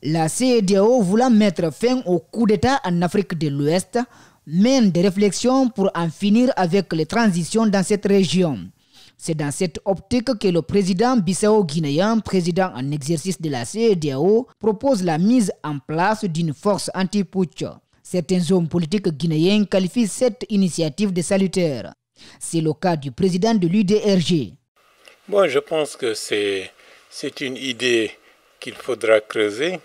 La CEDEAO, voulant mettre fin au coup d'État en Afrique de l'Ouest, mène des réflexions pour en finir avec les transitions dans cette région. C'est dans cette optique que le président bissau-guinéen, président en exercice de la CEDEAO, propose la mise en place d'une force anti-putsch. Certains hommes politiques guinéens qualifient cette initiative de salutaire. C'est le cas du président de l'UDRG. Bon, je pense que c'est une idée qu'il faudra creuser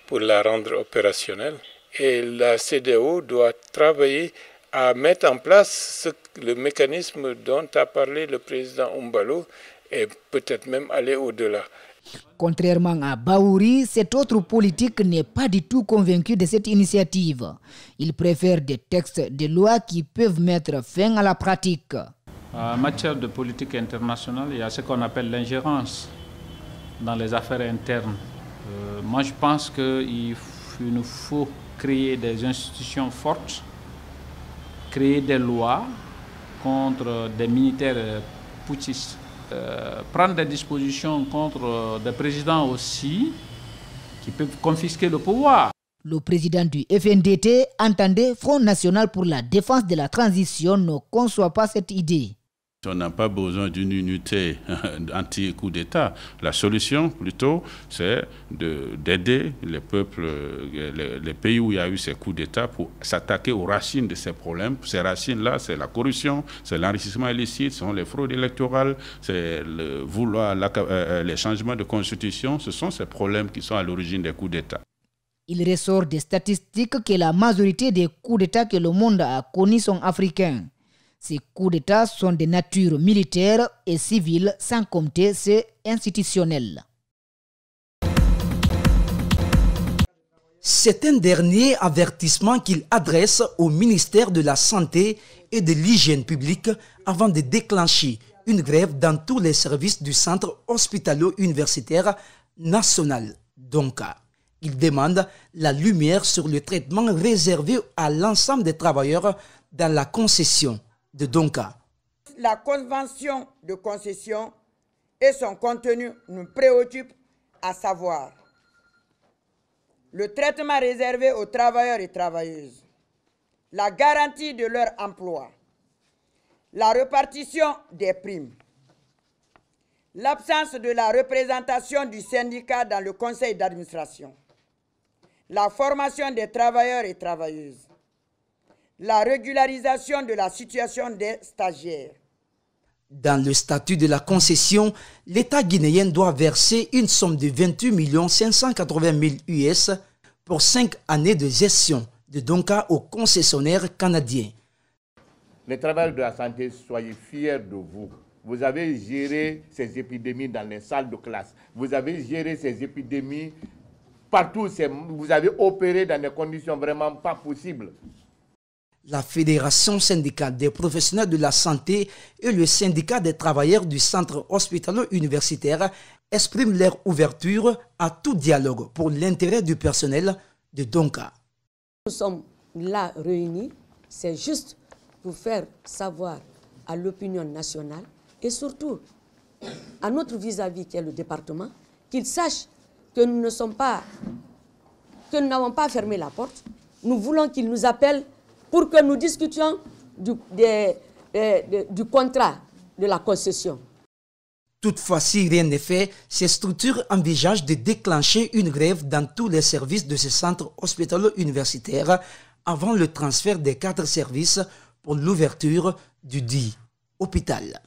pour la rendre opérationnelle. Et la CEDEAO doit travailler à mettre en place le mécanisme dont a parlé le président Oumbalo et peut-être même aller au-delà. Contrairement à Baouri, cet autre politique n'est pas du tout convaincu de cette initiative. Il préfère des textes de loi qui peuvent mettre fin à la pratique. En matière de politique internationale, il y a ce qu'on appelle l'ingérence dans les affaires internes. Moi, je pense qu'il nous faut créer des institutions fortes, créer des lois contre des militaires putschistes, prendre des dispositions contre des présidents aussi qui peuvent confisquer le pouvoir. Le président du FNDT, entendait Front National pour la défense de la transition, ne conçoit pas cette idée. On n'a pas besoin d'une unité anti-coup d'État. La solution, plutôt, c'est d'aider les peuples, les pays où il y a eu ces coups d'État pour s'attaquer aux racines de ces problèmes. Ces racines-là, c'est la corruption, c'est l'enrichissement illicite, ce sont les fraudes électorales, c'est les changements de constitution. Ce sont ces problèmes qui sont à l'origine des coups d'État. Il ressort des statistiques que la majorité des coups d'État que le monde a connus sont africains. Ces coups d'État sont de nature militaire et civile, sans compter ceux institutionnels. C'est un dernier avertissement qu'il adresse au ministère de la Santé et de l'Hygiène publique avant de déclencher une grève dans tous les services du centre hospitalo-universitaire national Donka. Il demande la lumière sur le traitement réservé à l'ensemble des travailleurs dans la concession de Donka. La convention de concession et son contenu nous préoccupent, à savoir le traitement réservé aux travailleurs et travailleuses, la garantie de leur emploi, la répartition des primes, l'absence de la représentation du syndicat dans le conseil d'administration, la formation des travailleurs et travailleuses, la régularisation de la situation des stagiaires. Dans le statut de la concession, l'État guinéen doit verser une somme de 28 580 000 US pour 5 années de gestion de Donka aux concessionnaires canadiens. Les travailleurs de la santé, soyez fiers de vous. Vous avez géré ces épidémies dans les salles de classe. Vous avez géré ces épidémies partout. Vous avez opéré dans des conditions vraiment pas possibles. La Fédération syndicale des professionnels de la santé et le syndicat des travailleurs du centre hospitalo-universitaire expriment leur ouverture à tout dialogue pour l'intérêt du personnel de Donka. Nous sommes là réunis, c'est juste pour faire savoir à l'opinion nationale et surtout à notre vis-à-vis qui est le département, qu'ils sachent que nous n'avons pas fermé la porte. Nous voulons qu'ils nous appellent pour que nous discutions du contrat de la concession. Toutefois, si rien n'est fait, ces structures envisagent de déclencher une grève dans tous les services de ce centre hospitalo-universitaire avant le transfert des 4 services pour l'ouverture du dit hôpital.